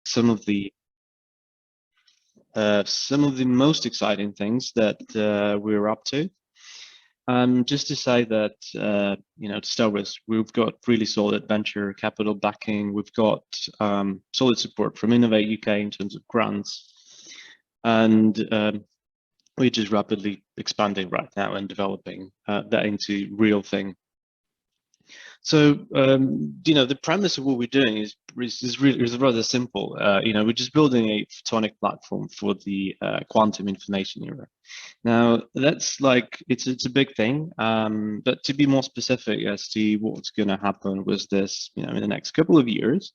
some of the most exciting things that we're up to. Just to say that, to start with, we've got really solid venture capital backing. We've got solid support from Innovate UK in terms of grants, and we're just rapidly expanding right now and developing that into real thing. So, the premise of what we're doing is rather simple. We're just building a photonic platform for the quantum information era. Now, that's like, it's a big thing, but to be more specific as to what's going to happen with this, in the next couple of years.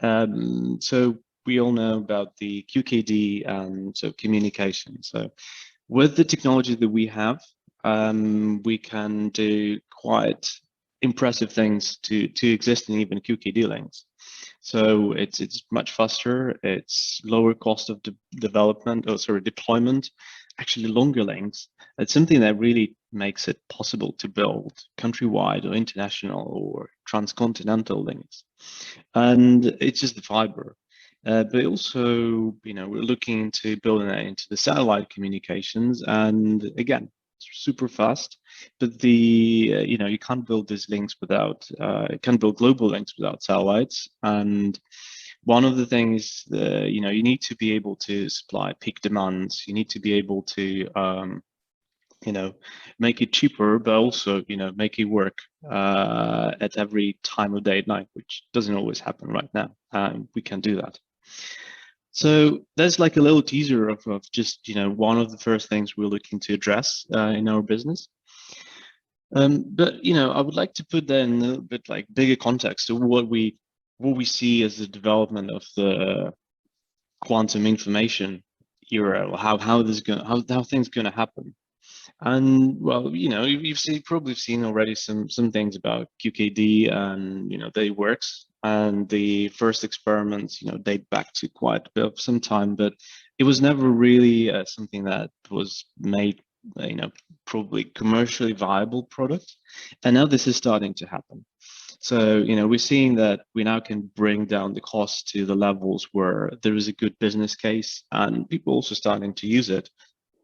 So we all know about the QKD and so communication. So with the technology that we have, we can do quite impressive things to existing even QKD links. So it's much faster, it's lower cost of deployment, actually longer links. It's something that really makes it possible to build countrywide or international or transcontinental links. And it's just the fiber. But also, we're looking into building that into the satellite communications. And again, super fast, but you can't build these links without you can't build global links without satellites. And one of the things you need to be able to supply peak demands. You need to be able to make it cheaper, but also make it work at every time of day at night, which doesn't always happen right now. We can do that. So that's like a little teaser of just, one of the first things we're looking to address in our business. But, I would like to put that in a little bit like bigger context to what we see as the development of the quantum information era, or how things going to happen. And well, you've probably seen already some things about QKD, and that it works. And the first experiments, date back to quite a bit of some time, but it was never really something that was made, probably commercially viable product. And now this is starting to happen. So, we're seeing that we now can bring down the cost to the levels where there is a good business case, and people also starting to use it.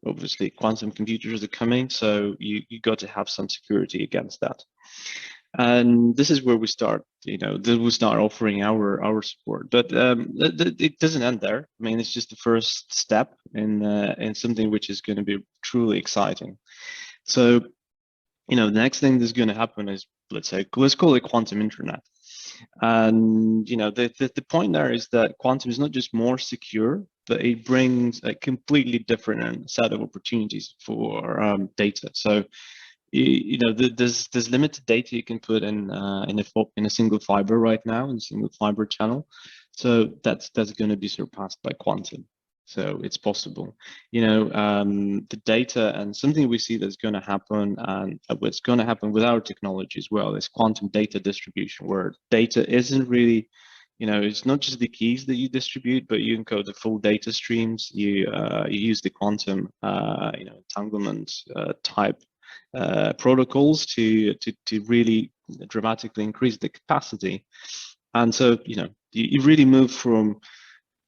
Obviously, quantum computers are coming, so you got to have some security against that. And this is where we start, we start offering our support. But it doesn't end there. I mean, it's just the first step in something which is going to be truly exciting. So, the next thing that's going to happen is, let's call it quantum internet. And the point there is that quantum is not just more secure, but it brings a completely different set of opportunities for data. So there's limited data you can put in a single fiber right now, in a single fiber channel. So that's going to be surpassed by quantum. So it's possible, the data, and something we see that's going to happen, and what's going to happen with our technology as well, is quantum data distribution, where data isn't really, it's not just the keys that you distribute, but you encode the full data streams. You use the quantum, entanglement type protocols to really dramatically increase the capacity. And so, you really move from,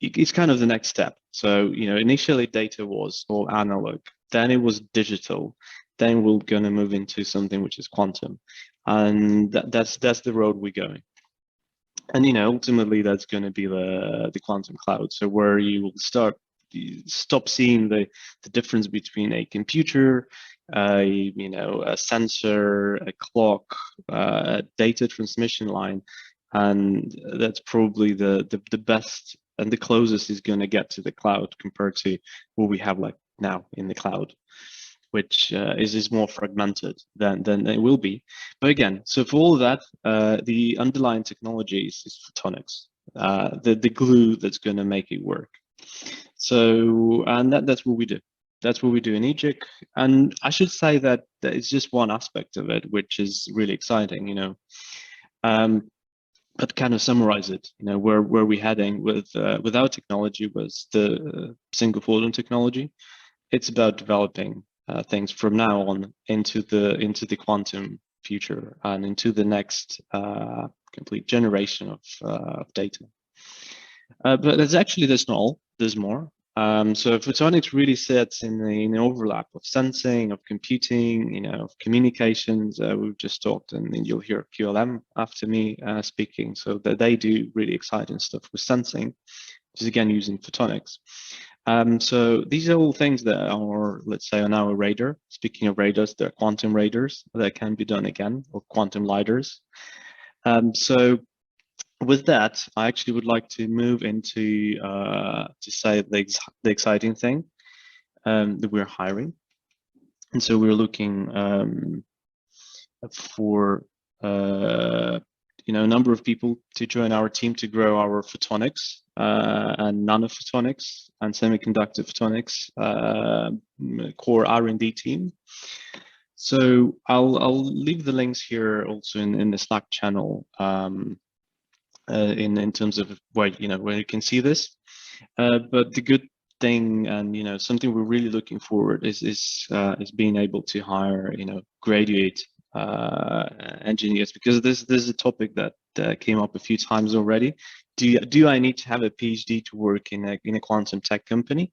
it's kind of the next step. So, initially data was all analog, then it was digital, then we're going to move into something which is quantum. And that's the road we're going. And, ultimately that's going to be the quantum cloud. So where you will stop seeing the difference between a computer, a sensor, a clock, a data transmission line. And that's probably the best and the closest is going to get to the cloud compared to what we have like now in the cloud, which is more fragmented than it will be. But again, so for all of that, the underlying technology is photonics, the glue that's going to make it work. So, and that's what we do. That's what we do in Aegiq. And I should say that it's just one aspect of it, which is really exciting, but kind of summarize it, where we're heading with our technology was the single photon technology. It's about developing things from now on into the quantum future and into the next complete generation of data. But there's not all. There's more. So photonics really sits in the overlap of sensing, of computing, of communications. We've just talked, and then you'll hear QLM after me speaking. So that they do really exciting stuff with sensing, which is again using photonics. So these are all things that are, let's say, on our radar. Speaking of radars, they're quantum radars that can be done again, or quantum lidars. So with that, I actually would like to move into to say the exciting thing that we're hiring, and so we're looking for a number of people to join our team to grow our photonics and nanophotonics and semiconductor photonics core R&D team. So I'll leave the links here also in the Slack channel. In terms of where you can see this, but the good thing, and something we're really looking forward is being able to hire graduate engineers, because this is a topic that came up a few times already. Do I need to have a PhD to work in a quantum tech company?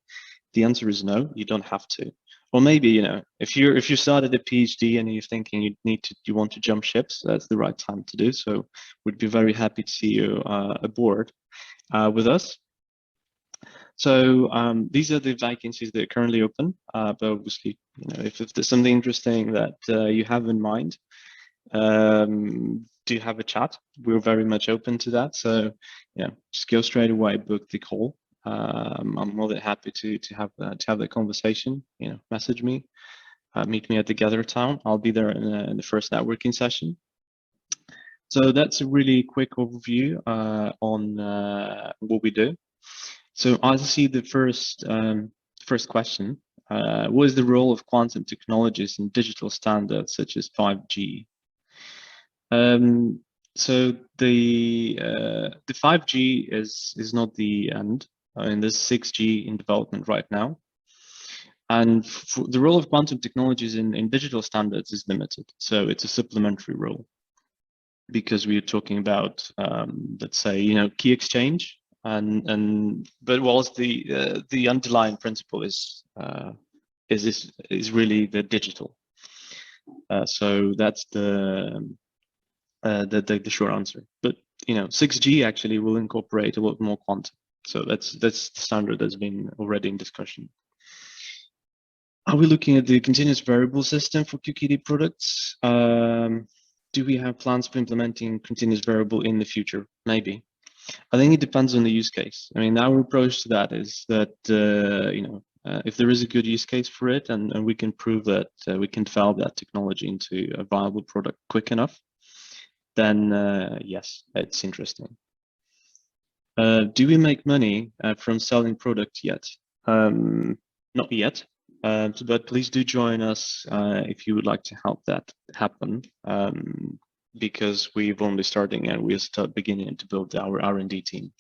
The answer is no, you don't have to. Or maybe, if you started a PhD and you're thinking you want to jump ships, that's the right time to do so. We'd be very happy to see you aboard with us. So these are the vacancies that are currently open. But obviously, if there's something interesting that you have in mind, do have a chat. We're very much open to that. So just go straight away, book the call. I'm more than happy to have that conversation. Message me, meet me at the Gather Town. I'll be there in the first networking session. So that's a really quick overview on what we do. So I see the first question. What is the role of quantum technologies in digital standards such as 5G? So the 5G is not the end. And there's 6G in development right now. And the role of quantum technologies in digital standards is limited. So it's a supplementary role, because we are talking about, let's say, key exchange, but whilst the underlying principle is really the digital. So that's the short answer. But 6G actually will incorporate a lot more quantum. So that's the standard that's been already in discussion. Are we looking at the continuous variable system for QKD products? Do we have plans for implementing continuous variable in the future? Maybe. I think it depends on the use case. I mean, our approach to that is that if there is a good use case for it, and we can prove that we can develop that technology into a viable product quick enough, then yes, it's interesting. Do we make money from selling product yet? Not yet, but please do join us if you would like to help that happen, because we've only starting and we'll start beginning to build our R&D team.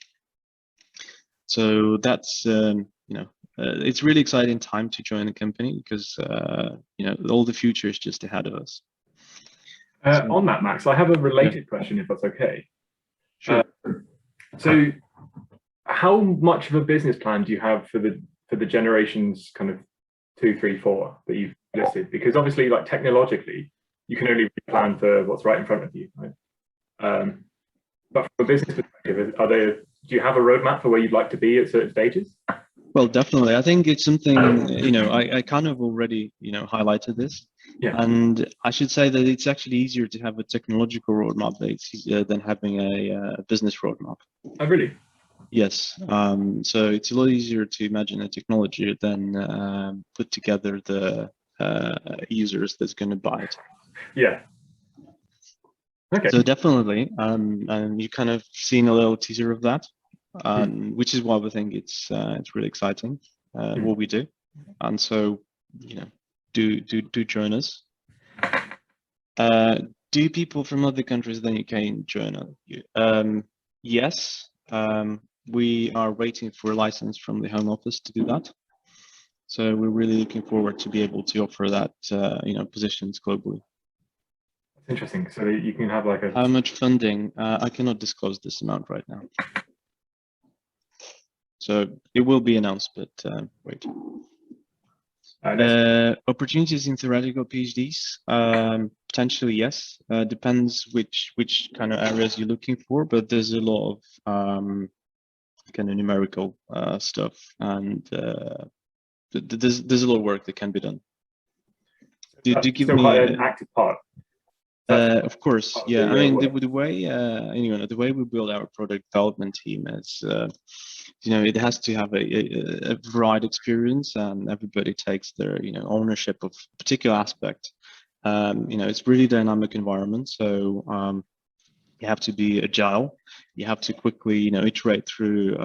So that's, it's really exciting time to join the company, because, all the future is just ahead of us. On that, Max, I have a related question, if that's okay. Sure. So how much of a business plan do you have for the generations kind of 2, 3, 4 that you've listed? Because obviously, like, technologically, you can only plan for what's right in front of you, right? But from a business perspective, do you have a roadmap for where you'd like to be at certain stages? Well, definitely. I think it's something, I kind of already, highlighted this. Yeah. And I should say that it's actually easier to have a technological roadmap than having a business roadmap. Oh, really? Yes. So it's a lot easier to imagine a technology than put together the users that's going to buy it. Yeah. Okay. So definitely, and you kind of seen a little teaser of that, which is why we think it's really exciting what we do, and so do join us. Do people from other countries than UK join us? Yes, we are waiting for a license from the Home Office to do that. So we're really looking forward to be able to offer that, positions globally. That's interesting. So you can have like a... How much funding? I cannot disclose this amount right now. So it will be announced, but wait. Opportunities in theoretical PhDs, potentially yes. Depends which kind of areas you're looking for, but there's a lot of kind of numerical stuff, and there's a lot of work that can be done. Do give me quite an active part. Of course, yeah. I mean, the way the way we build our product development team is, it has to have a varied experience, and everybody takes their ownership of a particular aspect. It's really dynamic environment, so you have to be agile. You have to quickly iterate through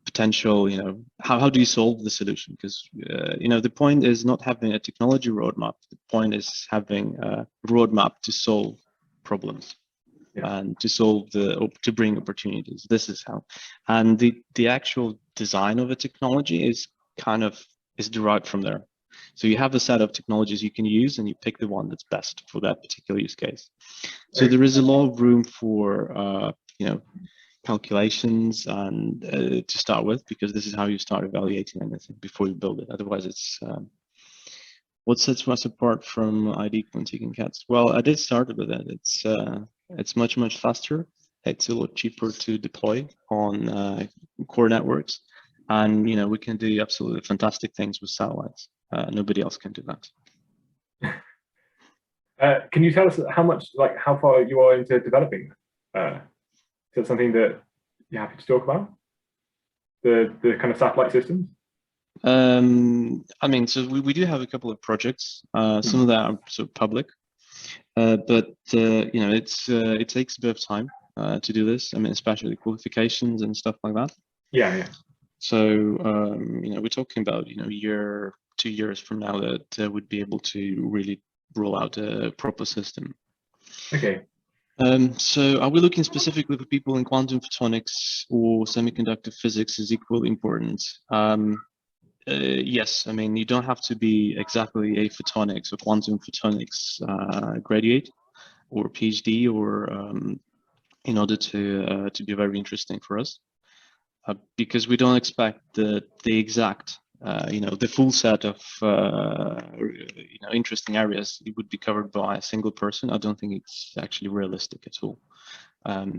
potential, how do you solve the solution? Because the point is not having a technology roadmap. The point is having a roadmap to solve problems, and to bring opportunities. This is how. And the actual design of a technology is derived from there. So you have a set of technologies you can use, and you pick the one that's best for that particular use case. So there is a lot of room for calculations and to start with, because this is how you start evaluating anything before you build it. Otherwise, it's what sets us apart from Aegiq when taking cats. Well, I did start with it. It's much faster. It's a lot cheaper to deploy on core networks, and we can do absolutely fantastic things with satellites. Nobody else can do that. Can you tell us how far you are into developing? Is that something that you're happy to talk about? The kind of satellite systems? I mean, so we do have a couple of projects. Some of that are sort of public, but it takes a bit of time to do this. I mean, especially qualifications and stuff like that. Yeah. So we're talking about a year, 2 years from now that would be able to really roll out a proper system. Okay. So are we looking specifically for people in quantum photonics, or semiconductor physics is equally important? Yes, I mean, you don't have to be exactly a photonics or quantum photonics graduate or PhD or in order to be very interesting for us, because we don't expect the exact the full set of interesting areas it would be covered by a single person. I don't think it's actually realistic at all.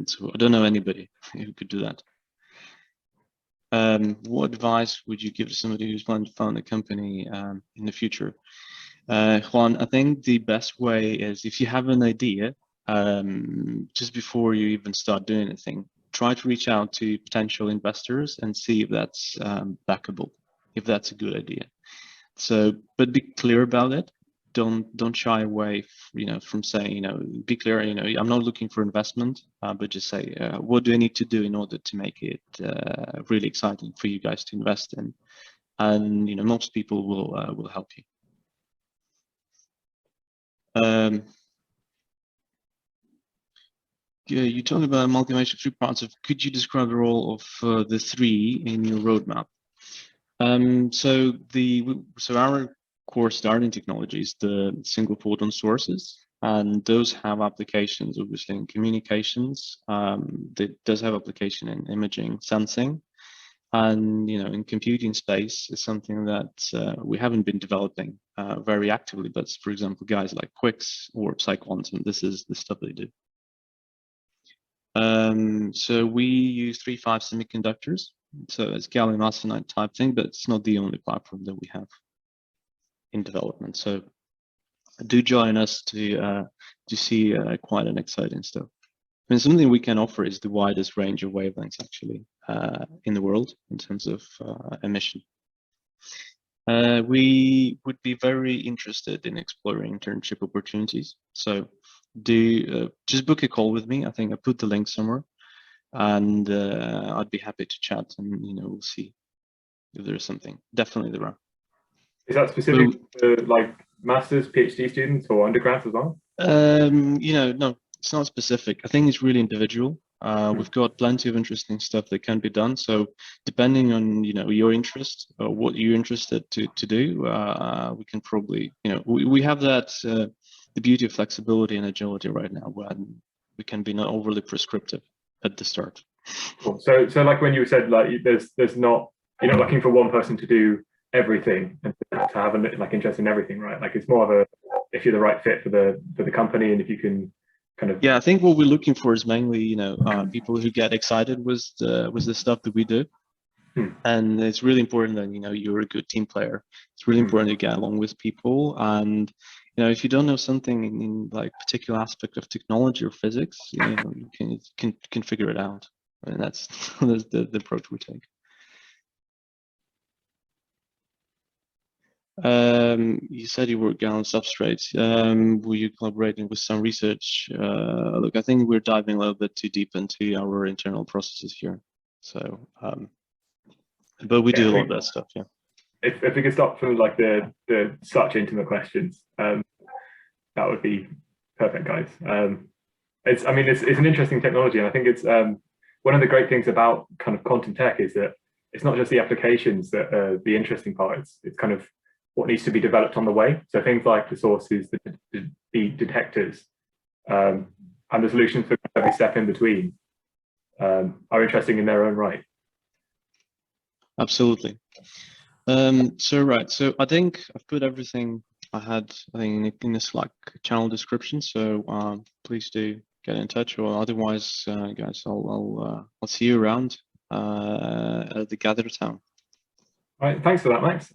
So I don't know anybody who could do that. What advice would you give to somebody who's planning to found a company in the future? Juan, I think the best way is, if you have an idea, just before you even start doing anything, try to reach out to potential investors and see if that's backable, if that's a good idea. So, but be clear about it. Don't shy away, from saying, be clear. I'm not looking for investment, but just say, what do I need to do in order to make it really exciting for you guys to invest in? And most people will help you. Yeah, you talked about amalgamation of 3 parts. Could you describe the role of the 3 in your roadmap? So our core starting technology is the single photon sources, and those have applications obviously in communications. That does have application in imaging, sensing, and in computing space is something that we haven't been developing very actively. But for example, guys like Quix or CiQ, this is the stuff they do. So we use 3-5 semiconductors. So it's gallium arsenide type thing, but it's not the only platform that we have in development. So do join us to see quite an exciting stuff. I mean, something we can offer is the widest range of wavelengths actually in the world in terms of emission. We would be very interested in exploring internship opportunities. So just book a call with me. I think I put the link somewhere, and I'd be happy to chat, and we'll see if there's something. Definitely there are. Is that specific to like masters, PhD students, or undergrads as well? No, it's not specific. I think it's really individual. We've got plenty of interesting stuff that can be done. So depending on your interest or what you're interested to do, we can probably we have that the beauty of flexibility and agility right now, when we can be not overly prescriptive at the start. Cool. So like when you said like there's not, you're not looking for one person to do everything and to have a like interest in everything, right? Like it's more of a, if you're the right fit for the company and if you can kind of. Yeah, I think what we're looking for is mainly, people who get excited with the stuff that we do. And it's really important that, you're a good team player. It's really important to get along with people. And, if you don't know something in like particular aspect of technology or physics, you can figure it out. And that's the approach we take. You said you work on substrates. Were you collaborating with some research? Look, I think we're diving a little bit too deep into our internal processes here. So, but we do a lot of that stuff, yeah. If we could stop for like the such intimate questions, that would be perfect, guys. It's an interesting technology, and I think it's one of the great things about kind of quantum tech is that it's not just the applications that are the interesting part. It's kind of what needs to be developed on the way. So things like the sources, the detectors, and the solutions for every step in between are interesting in their own right. Absolutely. So I think I've put everything I had, in the Slack channel description. So please do get in touch, or otherwise, guys, I'll see you around at the Gather Town. All right, thanks for that, Max.